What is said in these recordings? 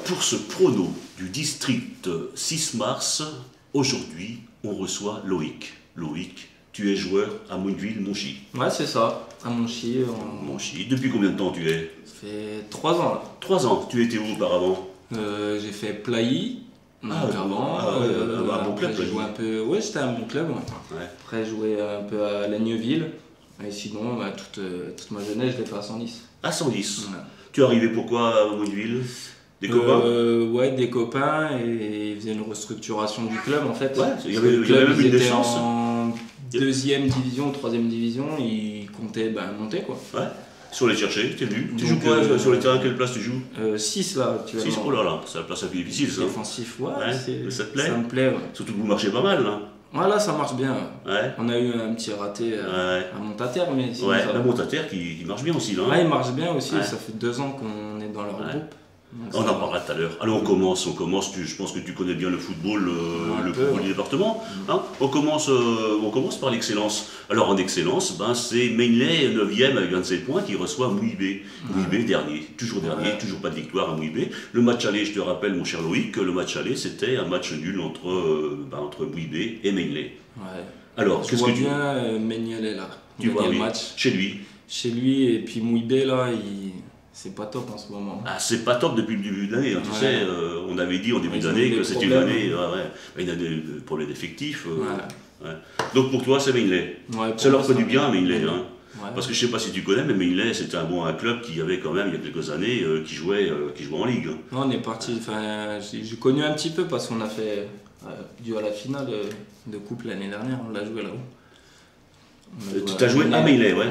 pour ce prono du district 6 mars, aujourd'hui, on reçoit Loïc. Loïc, tu es joueur à Mounville-Monchy. Ouais, c'est ça, à Monchy. Monchy. Depuis combien de temps tu es? Ça fait 3 ans là. 3 ans. Tu étais où auparavant? J'ai fait Plailly. Avant, un bon club. J'ai joué un peu. Ouais, c'était un bon club. Ouais. Après, j'ai joué un peu à Lagneville. Et sinon, toute ma jeunesse, je l'ai fait à Senlis. À Senlis. Ouais. Tu es arrivé pourquoi à Mounville? Des copains? Ouais, des copains, et ils faisaient une restructuration du club en fait. Ouais, il y avait même une naissance. En deuxième division, troisième division, ils comptaient monter quoi. Ouais. Sur les chercher, t'es venu. Tu Donc, joues quoi sur les terrains? Quelle place tu joues? 6 là actuellement. 6, oh là là, c'est la place la plus difficile ça. Défensif, ouais, ça te plaît? Ça me plaît. Ouais. Surtout que vous marchez pas mal là. Voilà, ça marche bien. Ouais. On a eu un petit raté à Montataire, mais sinon ouais, ça va. la Montataire qui marche bien aussi là. Ouais, il marche bien aussi, ouais. Ça fait 2 ans qu'on est dans leur groupe. On en parlera tout à l'heure. Alors on commence, je pense que tu connais bien le football, football du département. Hein, on commence par l'excellence. Alors en excellence, c'est Mainlay 9e avec 27 points qui reçoit Mouillé. Mouillé dernier, toujours pas de victoire à Mouillé. Le match aller, je te rappelle mon cher Loïc, que le match aller c'était un match nul entre Mouillé et Mainlay. Ouais. Alors, qu'est-ce que tu vois bien Mainlay là. Tu vois le match chez lui. Chez lui, et puis Mouillé là, c'est pas top en ce moment. Ah, c'est pas top depuis le début d'année, hein, tu sais, on avait dit en début d'année que c'était une année, il y a des problèmes d'effectifs. Donc pour toi c'est Mainlay. Ça leur fait du bien Mainlay, hein. Parce que je sais pas si tu connais, mais Mainlay c'était un club qui avait quand même il y a quelques années qui jouait en Ligue. Non, on est parti, j'ai connu un petit peu parce qu'on a fait, dû à la finale de coupe l'année dernière, on l'a joué là-haut. Tu as joué à Mainlay, ouais.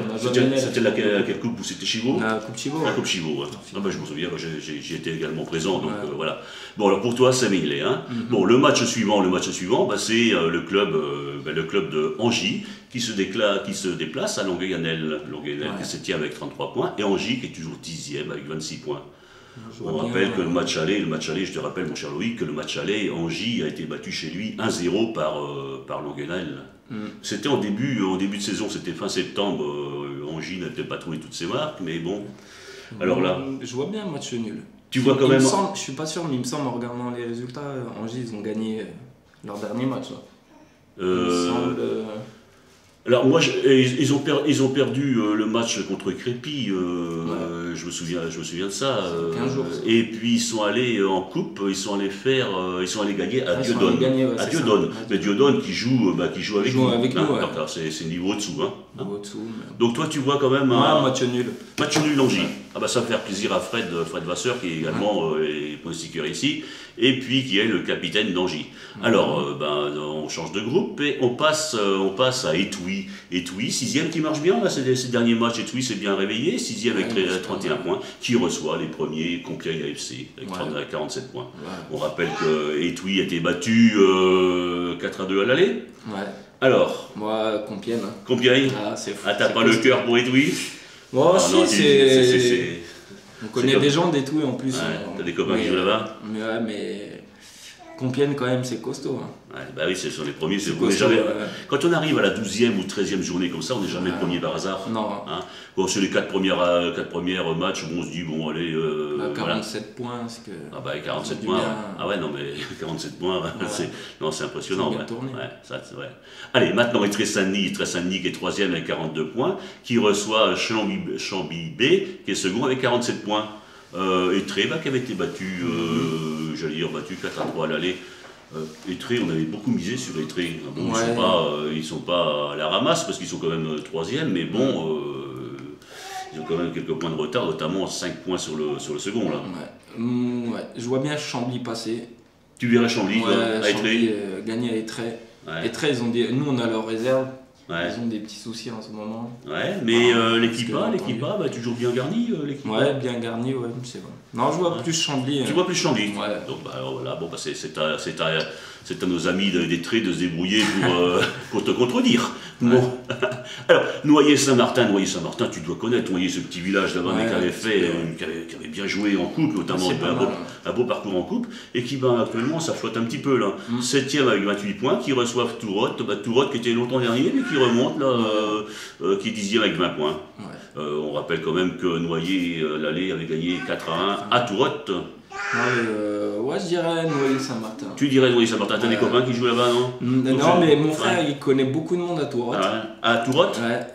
C'était laquelle coupe? C'était Chivaux? La coupe Chivaux. La coupe Chivaux, ouais. Je me souviens, j'y étais également présent, donc voilà. Bon, alors pour toi, c'est Mainlay, hein. Bon, le match suivant, c'est le club de Angy qui se déplace à Longueuil-Annel. Longueuil-Annel qui est 7e avec 33 points, et Angy qui est toujours 10e avec 26 points. On rappelle que le match aller, je te rappelle mon cher Loïc, que le match aller, Angy a été battu chez lui 1-0 par Longueuil-Annel. C'était en début de saison, c'était fin septembre, Angy n'avait pas trouvé toutes ses marques, mais bon. Alors là. Je vois bien un match nul. Tu vois quand même. Je suis pas sûr, mais il me semble en regardant les résultats, Angy ils ont gagné leur dernier match. Là. Il me semble. Alors moi, ils ont perdu le match contre Crépy, je me souviens de ça. 15 jours. Et puis ils sont allés en coupe, ils sont allés gagner à Dieudonne. Mais Dieudonne qui joue avec nous. C'est niveau au-dessous. Donc toi tu vois quand même un match nul. Match nul Angy. Ah bah ça va faire plaisir à Fred Vasseur qui est également est pronostiqueur ici, et puis qui est le capitaine d'Angy. Alors on change de groupe et on passe à Étouy. Étouy, 6e qui marche bien là, ces derniers matchs. Étouy s'est bien réveillé, 6e avec 31 points, qui reçoit les premiers Compiègne AFC avec 47 points. On rappelle que Étouy a été battu 4-2 à l'aller. Alors moi, Compiègne. Compiègne. T'as pas le cœur pour Étouy? Bon, c'est. On connaît des gens d'Étouy en plus. T'as des copains qui jouent là-bas? Mais Compiègne quand même, c'est costaud. Oui, ce sont les premiers. Quand on arrive à la 12e ou 13e journée comme ça, on n'est jamais premier par hasard. Non. Bon, sur les 4 premières matchs, on se dit, bon, allez. 47 points, c'est que. 47 points. Ah ouais, non, mais 47 points, c'est impressionnant. Allez, maintenant, Étré-Saint-Denis qui est 3e avec 42 points, qui reçoit Chambly B, qui est second avec 47 points. Étré, qui avait été battu, battu 4-3 à l'aller. Étré, on avait beaucoup misé sur Étré. Bon, ils sont pas à la ramasse parce qu'ils sont quand même 3e, mais bon, ils ont quand même quelques points de retard, notamment 5 points sur le second là. Je vois bien Chambly passer. Tu verrais Chambly à Étré gagner à Étré. Étré, nous on a leur réserve. Ils ont des petits soucis en ce moment. Mais l'équipe A, toujours bien garnie, l'équipe A. Bien garnie, c'est vrai. Non, je vois plus Chambly. Tu vois plus Chambly. Donc voilà, c'est à nos amis d'Étré de se débrouiller pour te contredire. Bon. Alors, Noyer-Saint-Martin, tu dois connaître ce petit village là-bas, qui avait bien joué en coupe, notamment un beau parcours en coupe, et qui actuellement ça flotte un petit peu là. 7e avec 28 points, qui reçoivent Tourotte, Tourotte qui était longtemps dernier, mais qui remonte là, qui est 10e avec 20 points. On rappelle quand même que Noyer, l'aller avait gagné 4-1 à Tourotte. Ouais, je dirais Noyer-Saint-Martin. Tu dirais Noyer-Saint-Martin, t'as des copains qui jouent là-bas, non? Non, mais mon frère, il connaît beaucoup de monde à Tourotte. À Tourotte? Ouais.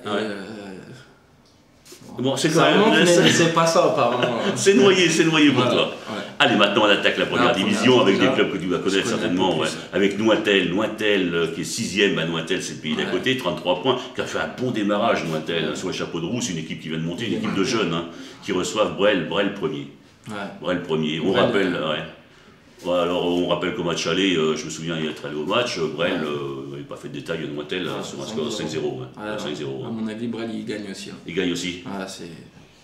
Bon, c'est quand ça même. Remonte, mais c'est pas ça, apparemment. C'est noyé pour toi. Ouais. Allez, maintenant on attaque la première division avec des clubs que tu vas connaître certainement. Plus, avec Nointel qui est 6ème. Nointel, c'est le pays d'à côté, 33 points, qui a fait un bon démarrage, Nointel, sur le chapeau de roue. C'est une équipe qui vient de monter, une équipe de jeunes, qui reçoivent Brel premier. Brel premier. On rappelle. Alors on rappelle qu'au match aller, je me souviens y être allé au match, Brel n'avait pas fait de détail de Nointel sur un score de 5-0. 5-0. À mon avis, Brel il gagne aussi. Il gagne aussi.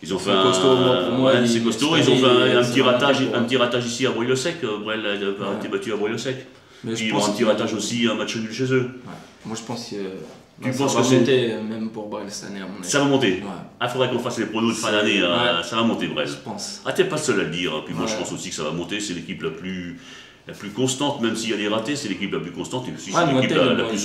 Ils ont fait costaud, pour moi, c'est costaud. Ils ont fait un petit ratage ici à Breuil-le-Sec. Brel a été battu à Breuil-le-Sec. Puis ils ont un petit ratage aussi, un match nul chez eux. Moi je pense que tu penses ça va monter même pour Brel cette année à mon avis. Ça va monter. Il faudrait qu'on fasse les pronos de fin d'année. Ça va monter Brel. Je pense. T'es pas le seul à le dire. Puis moi je pense aussi que ça va monter. C'est l'équipe la plus constante, même s'il y a des ratés, c'est l'équipe la plus constante et aussi c'est l'équipe la plus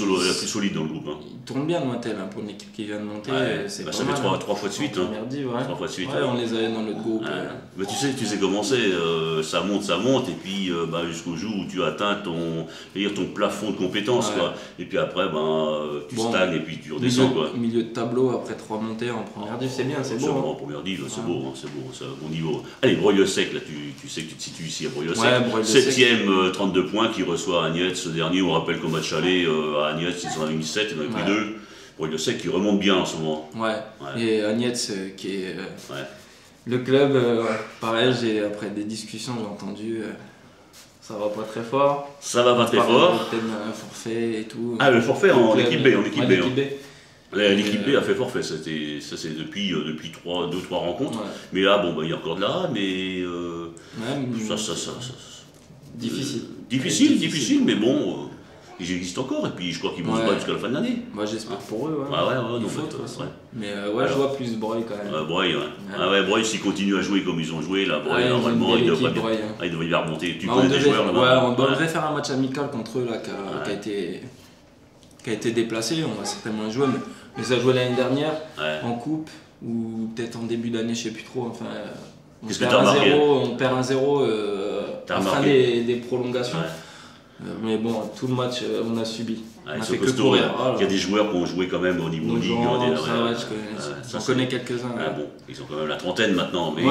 solide dans le groupe. Il tourne bien Nointel pour une équipe qui vient de monter. Ça fait 3 fois de suite. 3 fois de suite. On les avait dans notre groupe. Mais tu sais comment c'est, ça monte et puis jusqu'au jour où tu atteins ton plafond de compétences. Et puis après tu stagnes et puis tu redescends. Milieu de tableau après 3 montées en première div, c'est bien, c'est beau. En première div, c'est beau, c'est un bon niveau. Allez, Breuil-le-Sec, là tu sais que tu te situes ici à Breuil-le-Sec. 7ème, 32 points qui reçoit Agnès. Ce dernier, on rappelle qu'au match aller à Agnès, ils en avaient mis 7, ils en avaient pris 2. Breuil-le-Sec qui remonte bien en ce moment. Et Agnès qui est le club, pareil, après des discussions, j'ai entendu. Ça va pas très fort. Ça va pas très fort. Peut-être un forfait et tout. Le forfait en équipe B. L'équipe B a fait forfait, ça c'est depuis 2-3 rencontres. Mais là, il y a encore de la mais difficile, mais bon, ils existent encore et puis je crois qu'ils vont se battre jusqu'à la fin de l'année. Moi j'espère pour eux. Mais je vois plus Breuil quand même. Breuil, s'ils continuent à jouer comme ils ont joué, là, Breuil, normalement, ils devraient bien remonter. Tu connais des joueurs là-bas. On devrait faire un match amical contre eux là, qui a été déplacé. On va certainement jouer, mais ça a joué l'année dernière en coupe ou peut-être en début d'année, je sais plus trop. Enfin, on perd 1-0 à la fin des prolongations. Mais bon, tout le match, on a subi. Ils sont costauds. Il y a des joueurs qui ont joué quand même au niveau ligue. J'en connais quelques-uns. Ils ont quand même la trentaine maintenant, mais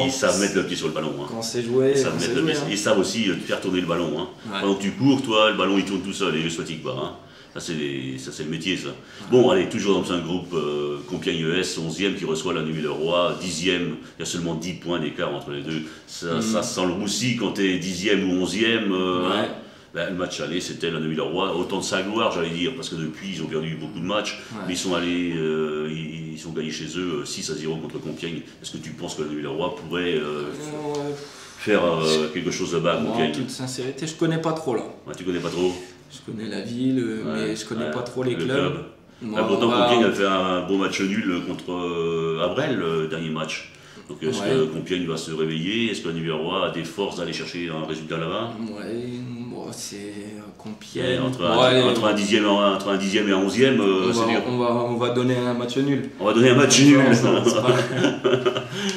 ils savent mettre le pied sur le ballon. Quand c'est joué, ils savent aussi faire tourner le ballon. Pendant que tu cours, toi, le ballon il tourne tout seul et il ne se fatigue pas. Ça c'est le métier ça. Bon allez, toujours dans un groupe Compiègne ES, 11e qui reçoit la Nuit-le-Roi, 10e, il y a seulement 10 points d'écart entre les deux. Ça sent le roussi quand tu es 10e ou 11e. Le match aller c'était la Nuit-le-Roi, autant de sa gloire j'allais dire, parce que depuis ils ont perdu beaucoup de matchs, mais ils sont allés, ils sont gagnés chez eux 6-0 contre Compiègne. Est-ce que tu penses que la Nuit-le-Roi pourrait faire quelque chose là-bas à Compiègne? En toute sincérité, je connais pas trop là. Tu connais pas trop? Je connais la ville, mais je connais pas trop les clubs. Pourtant, Compiègne a fait un bon match nul contre Abrel, le dernier match. Donc est-ce que Compiègne va se réveiller? Est-ce que la Nuit-le-Roi a des forces d'aller chercher un résultat là-bas? C'est Compiègne. Entre un dixième et un 11e, c'est dur. On va donner un match nul. On va donner un match nul.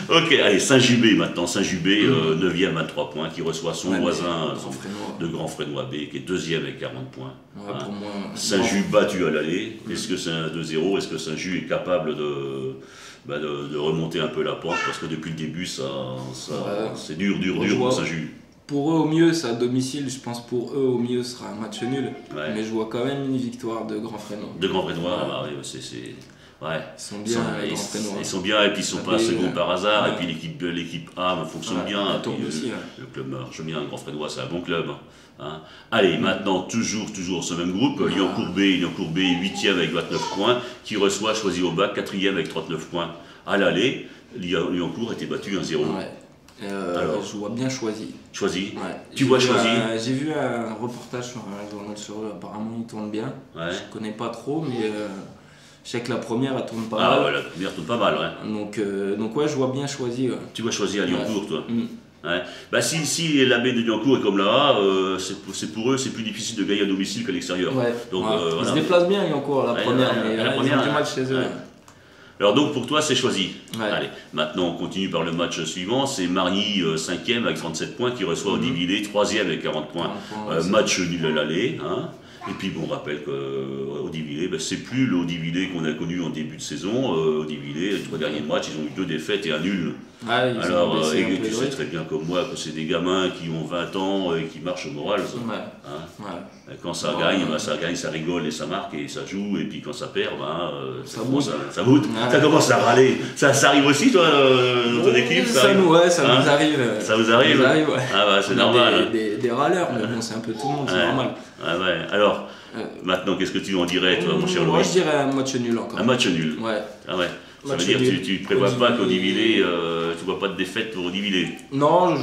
Ok, allez, Saint-Jubé maintenant. Saint-Jubé, 9e à 3 points, qui reçoit son voisin de Grand Frénois B, qui est 2e avec 40 points. Saint-Just battu à l'aller. Est-ce que c'est un 2-0? Est-ce que Saint-Just est capable de remonter un peu la pente? Parce que depuis le début, c'est dur pour Saint-Just. Pour eux au mieux, c'est à domicile, je pense pour eux au mieux ce sera un match nul. Mais je vois quand même une victoire de Grand Frénois. De Grand Frénois, Ils sont bien, ils sont bien et puis ils sont pas second par hasard. Et puis l'équipe A fonctionne bien. Le club marche bien, Grand Frénois c'est un bon club. Allez, maintenant toujours ce même groupe, Lyon Courbet 8e avec 29 points, qui reçoit Choisy-au-Bac 4e avec 39 points. À l'aller, Lyon-Court était battu 1-0. Alors, je vois bien Choisy. Tu vois Choisy? J'ai vu un reportage sur un journal sur eux, apparemment il tourne bien. Je connais pas trop, mais je sais que la première elle tourne pas mal. La première tourne pas mal, Donc je vois bien Choisy. Tu vois Choisy à Lyon-Court, toi? Si la baie de Lyon-Court est comme là, c'est pour eux, c'est plus difficile de gagner à domicile qu'à l'extérieur. Donc, ils se déplacent bien Lyon-Court à la première, mais ils ont du mal chez eux. Alors donc pour toi c'est choisi. Ouais. Allez, maintenant on continue par le match suivant, c'est Margny 5e avec 37 points qui reçoit Audivilliers 3e avec 40 points. Match nul à l'aller. Hein. Et puis bon, on rappelle qu'Audivilliers, c'est plus l'Audivilliers qu'on a connu en début de saison. Audivilliers, les 3 derniers matchs, ils ont eu 2 défaites et un nul. Ah, alors, tu sais très bien comme moi que c'est des gamins qui ont 20 ans et qui marchent au moral. Ça. Ouais. Hein. Ouais. Quand ça gagne, ça gagne, ça rigole et ça marque et ça joue. Et puis quand ça perd, ça boude. Ça boude. Ouais. Ça commence à râler. Ça arrive aussi, toi, dans ton équipe? Ça nous arrive. Ça vous arrive? Ouais. Ah bah c'est normal. Des râleurs, mais bon, c'est un peu tout le monde, c'est normal. Ouais. Alors, maintenant, qu'est-ce que tu en dirais, toi, mon cher Louis? Moi, je dirais un match nul encore. Un match nul? Ouais. Ah ouais. Ça veut dire que tu ne prévois pas qu'Audivilliers, tu vois pas de défaite pour Audivilliers? Non,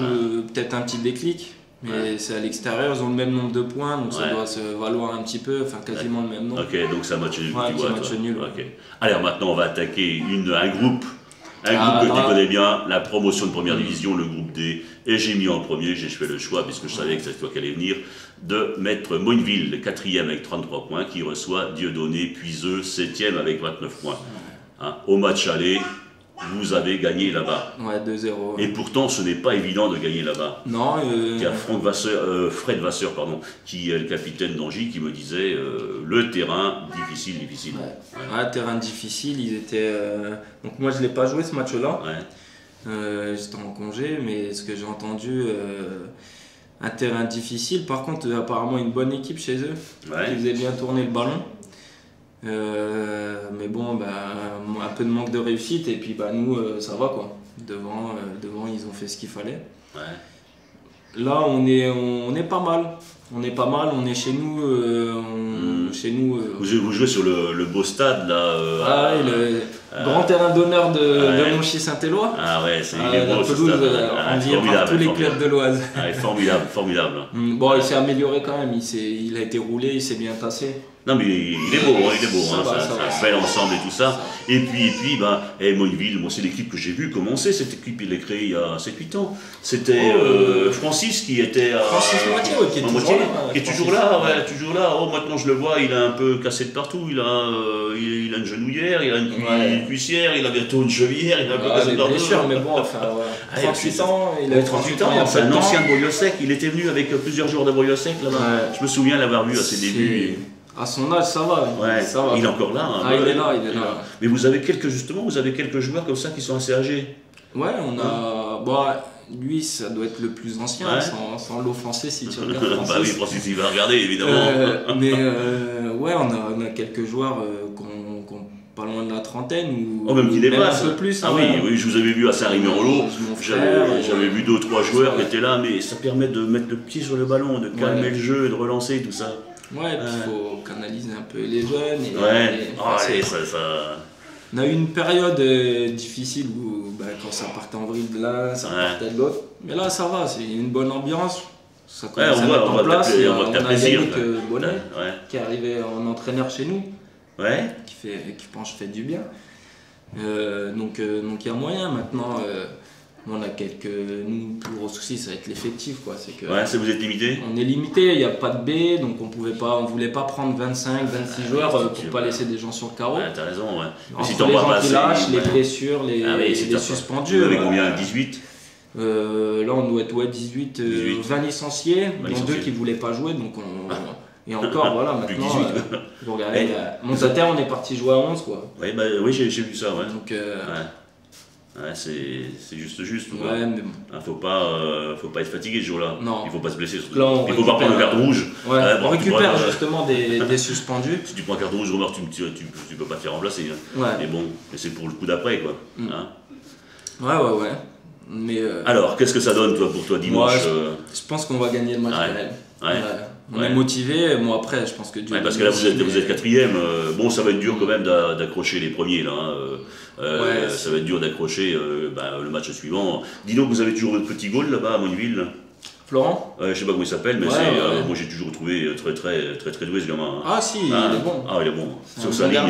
peut-être un petit déclic, mais c'est à l'extérieur, ils ont le même nombre de points, donc ça doit se valoir un petit peu, enfin quasiment le même nombre. Ok, donc c'est un match nul, tu vois. Match nul. Okay. Alors maintenant, on va attaquer un groupe que tu connais bien, la promotion de première division, le groupe D, et j'ai mis en premier, j'ai fait le choix, puisque je savais que c'est toi qui allais venir, de mettre Moineville, le 4e avec 33 points, qui reçoit Dieudonné, Puiseux, 7e avec 29 points. Hein, au match aller, vous avez gagné là-bas. Ouais, 2-0. Et pourtant, ce n'est pas évident de gagner là-bas. Non. Il y a Fred Vasseur, qui est le capitaine d'Angy, qui me disait le terrain difficile. Ouais, terrain difficile. Ils étaient. Donc moi, je l'ai pas joué ce match-là. Ouais. J'étais en congé, mais ce que j'ai entendu. Un terrain difficile. Par contre, apparemment, une bonne équipe chez eux. Ouais. Ils faisaient bien tourner le ballon. Mais bon, un peu de manque de réussite et puis nous ça va quoi. Devant ils ont fait ce qu'il fallait. Ouais. Là on est pas mal. On est chez nous. Chez nous vous jouez sur le beau stade là. Le grand terrain d'honneur de Monchy-Saint-Éloi. Ah ouais, c'est beau ce stade. Envié par tous les clubs de l'Oise. Formidable. Bon, il s'est amélioré quand même. Il a été roulé, il s'est bien tassé. Non mais il est beau, c'est un bel ensemble et tout ça. Et puis Moineville, c'est l'équipe que j'ai vue commencer, cette équipe il est créée il y a 7-8 ans. C'était Francis qui était Francis Moitié, qui est toujours là, toujours là. Oh, maintenant je le vois, il a un peu cassé de partout, il a une genouillère, il a une cuissière, il a bientôt une chevillère, il a un peu cassé de partout. Bien sûr, mais bon, 38 ans, il a 38 ans, c'est un ancien de Boyau-Sec, il était venu avec plusieurs joueurs de Boyau-Sec là-bas. Je me souviens l'avoir vu à ses débuts. À son âge, ça va. Ça va. Il est encore là. Hein, il est là. Mais vous avez quelques joueurs comme ça qui sont assez âgés. Ouais, on a. Lui, ça doit être le plus ancien, sans l'offenser si tu regardes Francis. Oui, Francis, il va regarder, évidemment. On a quelques joueurs qui ont pas loin de la trentaine ou même qui dépassent. Un peu plus. Ah oui, je vous avais vu à Saint-Rémy-en-Lot. J'avais vu 2 ou 3 joueurs qui étaient là, mais ça permet de mettre le pied sur le ballon, de calmer le jeu, de relancer tout ça. Ouais, il faut canaliser un peu les jeunes. On a eu une période difficile où quand ça partait en vrille de l'un, ça partait de l'autre. Mais là, ça va, c'est une bonne ambiance. Ça commence à mettre en place. On a Yannick Bonnet qui est arrivé en entraîneur chez nous. Qui fait du bien. Donc il y a moyen maintenant. On a nous, le plus gros souci, ça va être l'effectif, quoi. C'est que ça vous êtes limité. On est limité, il n'y a pas de B, donc on voulait pas prendre 25, 26 joueurs pour pas laisser des gens sur le carreau. T'as raison, Mais si t'en les gens qui lâchent, les blessures, les suspendus. Vous avez combien, 18 Là, on doit être 18, 20 licenciés, dont 2 qui voulaient pas jouer, donc et encore, voilà, maintenant, vous regardez, Montater, on est parti jouer à 11, quoi. Oui, j'ai vu ça, Donc, c'est juste. Mais bon. Faut pas être fatigué ce jour-là. Non. Il faut pas se blesser. Là, il faut pas prendre le carte rouge. On récupère justement des suspendus. Si tu prends un carte rouge, Romain, tu peux pas te faire remplacer. Mais bon, c'est pour le coup d'après, quoi. Ouais. Mais alors, qu'est-ce que ça donne pour toi dimanche? Je pense qu'on va gagner le match quand même. On est motivé. Moi après, je pense que parce que là vous êtes 4e. Bon, ça va être dur quand même d'accrocher les premiers là. Ça va être dur d'accrocher le match suivant. Dis donc, vous avez toujours votre petit goal là-bas à Moineville? Florent? Je sais pas comment il s'appelle, mais moi j'ai toujours trouvé très doué ce gamin. Ah si, il est bon. Ah, il est bon. Sur sa ligne,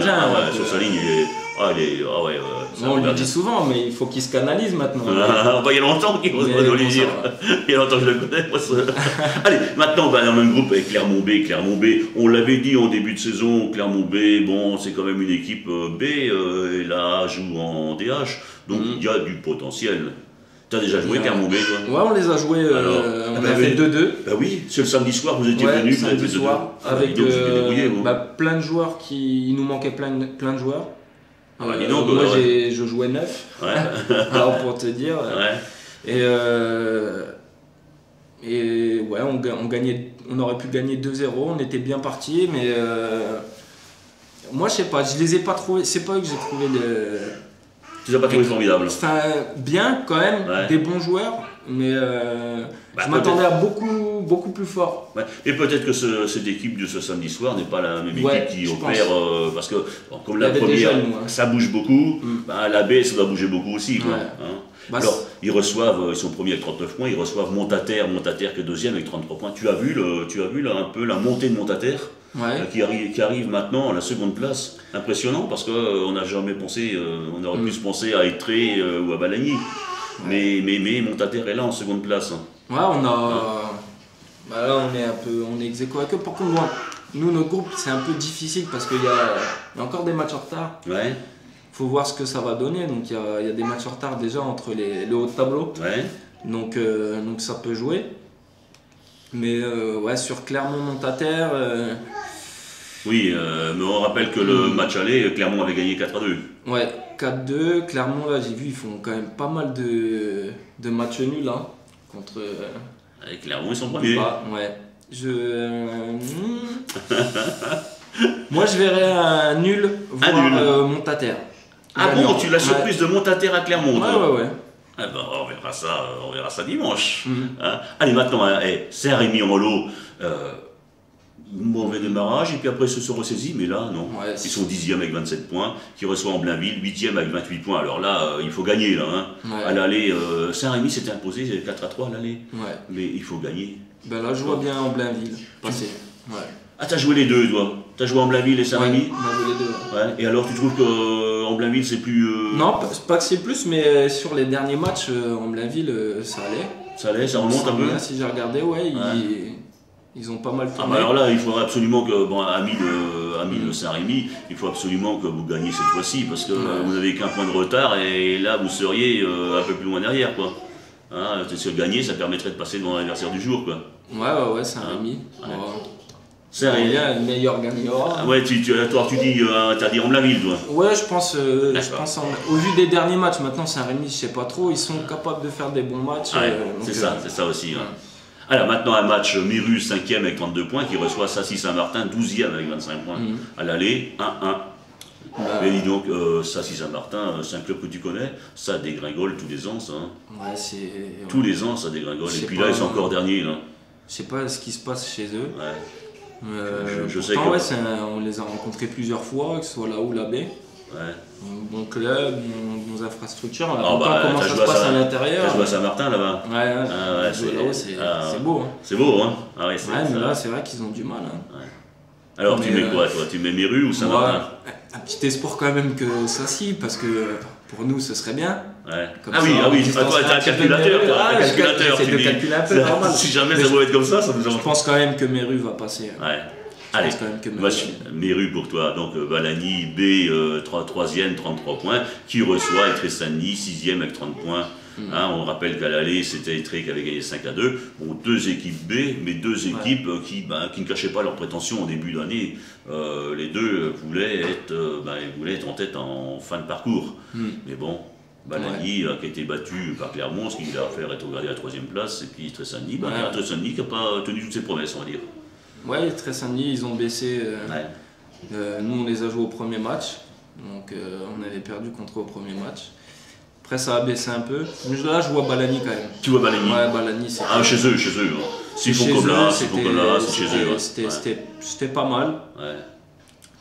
Ah, ouais, on le dit souvent, mais il faut qu'il se canalise maintenant. Il y a longtemps qu'il faut le dire. Il y a longtemps que je le connais. Allez, maintenant, on va dans le même groupe avec Clermont B. Clermont B, on l'avait dit en début de saison, Clermont B, bon, c'est quand même une équipe B, et là, joue en DH, donc il y a du potentiel. Tu as déjà joué Clermont B, toi? Ouais, on les a joués, on a fait 2-2. Bah oui, c'est le samedi soir, vous étiez venus, vous avez fait 2-2. Avec plein de joueurs il nous manquait plein de joueurs. Moi, je jouais 9, alors pour te dire. Et ouais, on aurait pu gagner 2-0, on était bien partis, mais moi je sais pas, je les ai pas trouvés, c'est pas eux que j'ai trouvé Tu les as pas trouvés formidables? Enfin, bien quand même, des bons joueurs, mais je m'attendais à beaucoup plus fort. Et peut-être que cette équipe de ce samedi soir n'est pas la même équipe qui opère, parce que comme la première, ça bouge beaucoup, la B, ça doit bouger beaucoup aussi. Quoi, alors, ils sont premiers avec 39 points, ils reçoivent Montataire qui est deuxième avec 33 points. Tu as vu un peu la montée de Montataire qui arrive maintenant à la seconde place. Impressionnant, parce qu'on n'a jamais pensé, on aurait pu se penser à Étré ou à Balagny. Mais Montataire est là en seconde place. Ouais, là on est ex aequo avec eux. Par contre, nous, notre groupe, c'est un peu difficile parce qu'il y a encore des matchs en retard. Faut voir ce que ça va donner. Donc il y a des matchs en retard déjà entre le haut de tableau. Donc ça peut jouer. Mais sur Clermont-Montataire. Oui, mais on rappelle que le match aller, Clermont avait gagné 4-2. Ouais, 4-2. Clermont, là, j'ai vu, ils font quand même pas mal de matchs nuls hein, contre. Avec Clermont, ils sont premiers. Moi, je verrais un nul, voire Montataire. Ah bon, tu l'as surprise de Montataire à Clermont? Ouais. Ah ben, on verra ça dimanche. Allez, maintenant, Saint-Rémy en mollo. Mauvais démarrage, et puis après ils se sont ressaisis, mais là non, ils sont 10e avec 27 points, qui reçoit en Blainville, 8e avec 28 points, alors là il faut gagner là, à l'aller, Saint-Rémy s'était imposé 4-3 à l'aller, mais il faut gagner. Ben là je vois bien en Blainville, passer. Ah t'as joué les deux toi? T'as joué en Blainville et Saint-Rémy? On a joué les deux. Et alors tu trouves qu'en Blainville c'est plus... Non, pas que c'est plus, mais sur les derniers matchs en Blainville ça allait. Ça allait, ça remonte un peu? Si j'ai regardé, ils ont pas mal tourné. Alors là, il faudrait absolument que, amis de Saint-Rémy, il faut absolument que vous gagniez cette fois-ci, parce que vous n'avez qu'un point de retard, et là, vous seriez un peu plus loin derrière, quoi. Gagner, ça permettrait de passer devant l'adversaire du jour, quoi. Ouais, Saint-Rémy. Saint-Rémy. Le meilleur gagnera. Tu dis, t'as dit en Blainville, toi? Ouais, je pense au vu des derniers matchs, maintenant Saint-Rémy, je sais pas trop, ils sont capables de faire des bons matchs. C'est ça aussi. Alors maintenant un match Méru 5e avec 32 points qui reçoit Sassy-Saint-Martin 12e avec 25 points. À l'aller 1-1. Et dis donc Sassy-Saint-Martin, c'est un club que tu connais, ça dégringole tous les ans ça. Tous les ans ça dégringole. Et puis là ils sont encore derniers là. Je sais pas ce qui se passe chez eux. Je sais on les a rencontrés plusieurs fois, que ce soit là ou la baie. Bon club, bons infrastructures. Comment ça se passe à l'intérieur. Tu joues à Saint-Martin là-bas? C'est beau. C'est beau, hein? Mais là, c'est vrai qu'ils ont du mal. Alors, tu mets quoi, toi? Tu mets Méru ou Saint-Martin? Un petit espoir quand même que Sassy, parce que pour nous, ce serait bien. Toi, t'as un calculateur. C'est de calculer un peu normal. Si jamais ça doit être comme ça nous... Je pense quand même que Méru va passer. Allez, Méru pour toi, donc Balagny, B, 3e, 33 points, qui reçoit Étré Saint-Denis, 6e avec 30 points. On rappelle qu'à l'aller, c'était Étré qui avait gagné 5-2. Bon, deux équipes B, mais deux équipes qui ne cachaient pas leurs prétentions en début d'année. Les deux voulaient être en tête en fin de parcours. Mais bon, Balagny qui a été battu par Clermont, ce qui l'a fait rétrograder à la 3e place, et puis Étré Saint-Denis, Étré Saint-Denis qui n'a pas tenu toutes ses promesses, on va dire. Ouais, Étré Saint-Denis, ils ont baissé. Nous, on les a joués au premier match. Donc, on avait perdu contre eux au premier match. Après, ça a baissé un peu. Là, je vois Balagny quand même. Tu vois Balagny? Ouais, Balagny, c'est. Chez eux. S'ils font comme là, c'est chez eux. C'était pas mal.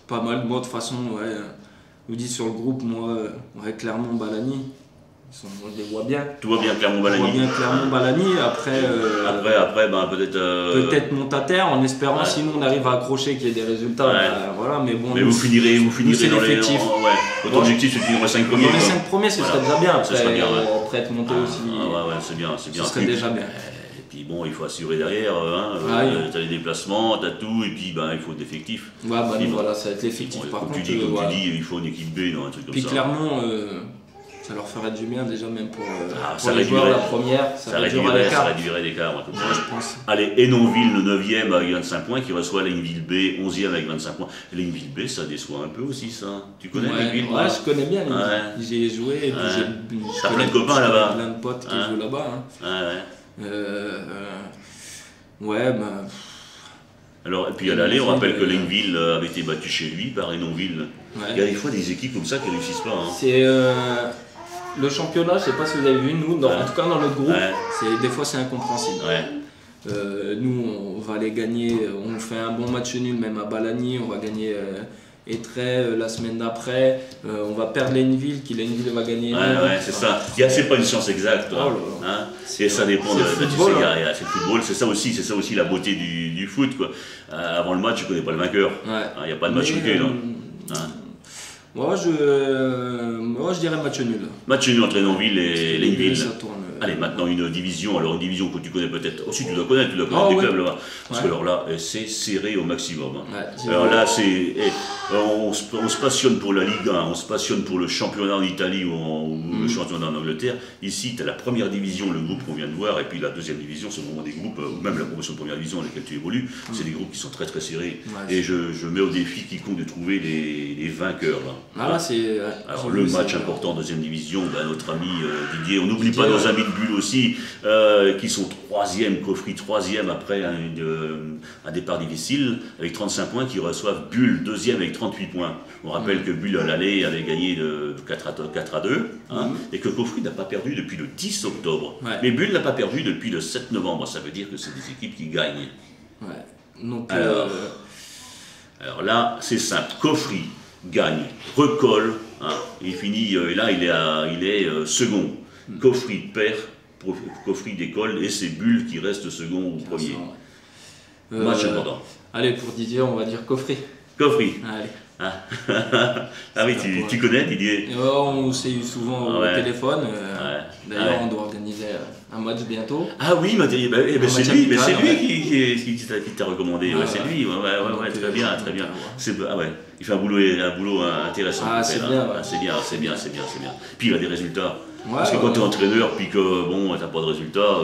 Pas mal. Moi, de toute façon, je vous dis sur le groupe, moi, Clermont, Balagny. je les vois bien. Tu vois bien Clermont-Balani. Je vois bien Clermont-Balani. Après, peut-être Montataire, en espérant sinon on arrive à accrocher qu'il y ait des résultats. Voilà, mais bon. Mais vous finirez dans l'effectif. Votre objectif, c'est de finir les 5 premiers. Dans les 5 premiers, ce serait déjà bien. Après être monté aussi. C'est bien. Ce serait déjà bien. Et puis bon, il faut assurer derrière. Tu as les déplacements, tu as tout, et puis il faut d'effectifs. Voilà, ça va être l'effectif. Par contre, comme tu dis, il faut une équipe B, un truc comme ça. Puis Clermont. Ça leur ferait du bien déjà même pour les joueurs la première, ça réduirait l'écart. Je pense. Allez, Hénonville le 9e avec 25 points qui reçoit Laineville B 11e avec 25 points. Laineville B ça déçoit un peu aussi ça. Tu connais Laineville? Ouais, je connais bien Laineville. J'y ai joué et puis t'as plein de copains là-bas. Plein de potes qui jouent là-bas. Alors, et puis à l'aller, on rappelle que Laineville avait été battu chez lui par Hénonville. Il y a des fois des équipes comme ça qui ne réussissent pas. C'est le championnat, je ne sais pas si vous avez vu, nous, en tout cas dans notre groupe, des fois c'est incompréhensible. Nous, on va aller gagner, on fait un bon match nul, même à Balani, on va gagner Étreilles la semaine d'après, on va perdre Laineville, Laineville va gagner. C'est ça. C'est pas une science exacte. Et ça dépend de c'est le football, c'est ça aussi la beauté du foot. Quoi. Avant le match, tu ne connais pas le vainqueur. Il n'y a pas de match nul. Moi, je dirais match nul. Match nul entre Hénonville et Laineville. Allez, maintenant une division. Alors une division que tu connais peut-être. Aussi, tu dois connaître des clubs là-bas. Parce que alors là, c'est serré au maximum. Alors là, on se passionne pour la Ligue 1, on se passionne pour le championnat en Italie ou le championnat en Angleterre. Ici, tu as la première division, le groupe qu'on vient de voir, et puis la deuxième division, c'est vraiment des groupes, ou même la promotion de première division dans lesquels tu évolues, c'est des groupes qui sont très très serrés. Et je mets au défi quiconque de trouver les vainqueurs. Alors le match important, deuxième division, notre ami Didier, on n'oublie pas nos amis de Bulle aussi, qui sont troisième, Coffry troisième après un départ difficile, avec 35 points, qui reçoivent Bulle deuxième avec 38 points. On rappelle que Bulle à l'aller avait gagné de 4-2, et que Coffry n'a pas perdu depuis le 10 octobre. Mais Bulle n'a pas perdu depuis le 7 novembre, ça veut dire que c'est des équipes qui gagnent. Donc, alors là, c'est simple, Coffry gagne, recolle, il finit, et là il est second. Coffry perd, Coffry décolle, et c'est Bulle qui reste second ou premier. Match important. Allez, pour Didier, on va dire Coffry. Coffry. Allez. Ah oui, tu connais Didier? On s'est eu souvent au téléphone. D'ailleurs, on doit organiser un match bientôt. Ah oui, c'est lui qui t'a recommandé. C'est lui, très bien. Il fait un boulot intéressant. C'est bien. Puis il a des résultats. Parce que quand tu es entraîneur, puis que t'as pas de résultats,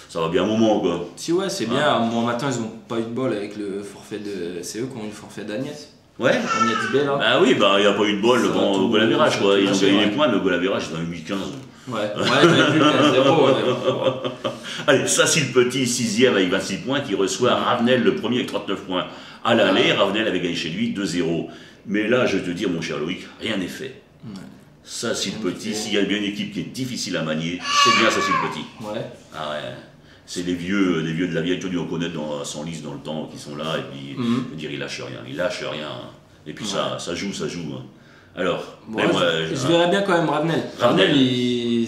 ça va bien un moment quoi. Si c'est bien. Bon, maintenant ils ont pas eu de bol avec le forfait de. C'est eux qui ont eu le forfait d'Agnès. Agnès B là. Ah oui, il n'y a pas eu de bol au goal average quoi. Ils ont gagné les points, mais au goal average c'est dans le 8-15. J'avais vu 0. Allez, ça c'est le petit 6e avec 26 points qui reçoit Ravenel le premier avec 39 points. À l'aller, Ravenel avait gagné chez lui 2-0. Mais là, je vais te dire, mon cher Loïc, rien n'est fait. Ça c'est le petit, s'il y a bien une équipe qui est difficile à manier, c'est bien ça c'est le petit. C'est les vieux de la vieille tenue, on connaît dans son liste dans le temps qui sont là, et puis dire il lâche rien. Et puis ça joue. Alors, je verrais bien quand même Ravenel. Ravenel,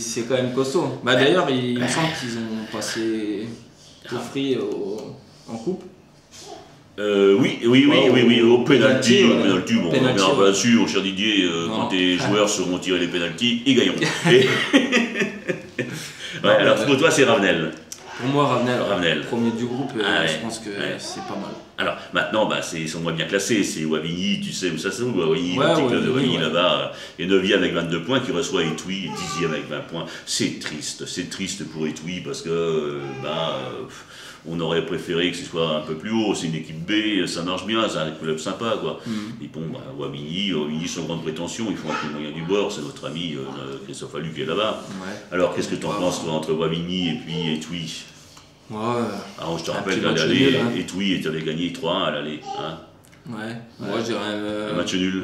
c'est quand même costaud. D'ailleurs, il me semble qu'ils ont passé Coffry en coupe. Oui, au pénalty. Bon, on reviendra là-dessus, mon cher Didier, quand tes joueurs seront tirés les pénaltys, ils gagneront. Alors pour toi, c'est Ravenel. Pour moi, Ravenel. Premier du groupe, je pense que c'est pas mal. Alors maintenant, ils sont moins bien classés. C'est Wavigny, tu sais où ça se trouve, Wavigny, le petit club de Wavigny là-bas, et 9e avec 22 points, qui reçoit Étouis, et 10e avec 20 points. C'est triste pour Étouis parce que on aurait préféré que ce soit un peu plus haut. C'est une équipe B, ça marche bien, c'est un club sympa quoi. Et bon, Wavigny sans grande prétention, ils font un peu moyen du bord. C'est notre ami Christophe Allu qui est là-bas. Alors qu'est-ce que tu en penses toi, entre Wavigny et puis Étouis? Alors je te rappelle qu'à l'aller, Étouis avait gagné 3-1 à l'aller. Moi je dirais un match nul.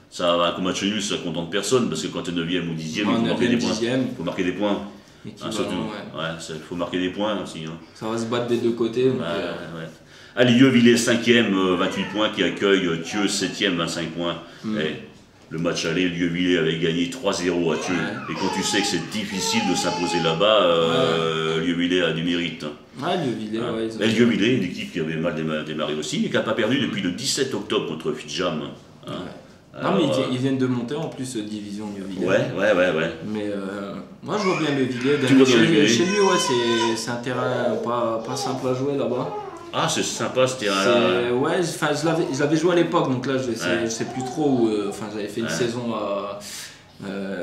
Ça va, un match nul, ça contente personne parce que quand tu es 9e ou 10e, il faut marquer des points. Il faut marquer des points. Il faut marquer des points aussi. Ça va se battre des deux côtés. Allez, Yeuvillers 5e, 28 points, qui accueille Thieu 7e, 25 points. Le match aller, Lieuvillet avait gagné 3-0 à Thieu. Et quand tu sais que c'est difficile de s'imposer là-bas, Lieuvillet a du mérite. Ouais, Lieuvillet, ouais. Lieuvillet, une équipe qui avait mal démarré aussi, mais qui n'a pas perdu depuis le 17 octobre contre Fidjam. Non, mais ils viennent de monter en plus division Lieuvillet. Ouais. Mais moi je vois bien Lieuvillet. Chez lui, c'est un terrain pas simple à jouer là-bas. Ah, c'est sympa ce terrain-là. Ouais, je l'avais joué à l'époque, donc là je sais plus trop où. Enfin, j'avais fait une saison à.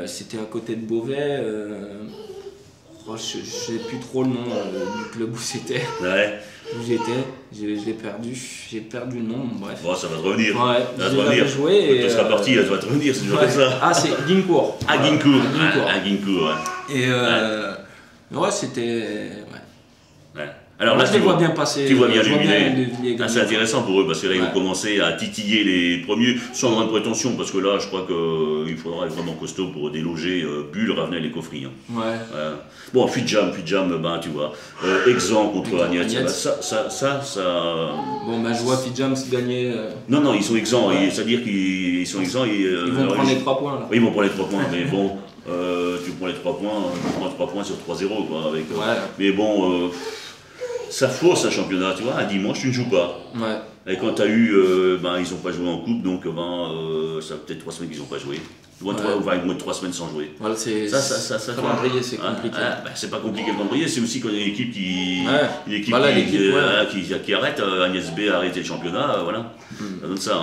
C'était à côté de Beauvais. Je sais plus trop le nom du club où c'était. Ouais. Où j'étais, je l'ai perdu. J'ai perdu le nom, bref. Bon, ça va te revenir. Ouais, ça va te revenir. Joué quand tu seras parti, ça va te revenir, c'est toujours comme ça. Ah, c'est Guincourt. Ah, Guincourt. Ah, Guincourt, ouais. Et ouais, c'était. Ouais. Alors là, je les vois bien passer. Tu vois bien Lieuvillet. C'est intéressant pour eux parce que là, ils vont commencer à titiller les premiers sans grande prétention. Parce que là, je crois qu'il faudra être vraiment costaud pour déloger Bulle, Ravenel et Coffry. Ouais. Bon, Fidjam, ben, tu vois. Exempt contre Agnès. Ça. Bon, je vois Fidjam se gagner. Non, ils sont exempts. C'est-à-dire qu'ils sont exempts. Ils vont prendre les 3 points. Là. Oui, ils vont prendre les 3 points. Mais bon, tu prends les 3 points. Tu prends 3 points sur 3-0. Quoi, avec, mais bon. Ça fausse un championnat, tu vois, un dimanche tu ne joues pas. Ouais. Et quand tu as eu, ils n'ont pas joué en coupe, donc ça fait peut-être 3 semaines qu'ils n'ont pas joué. Moins de 3 semaines sans jouer. Voilà, c'est calendrier, c'est compliqué. C'est pas compliqué le calendrier, c'est aussi quand il y a une équipe qui arrête, Agnès B a arrêté le championnat, voilà. Ça donne ça.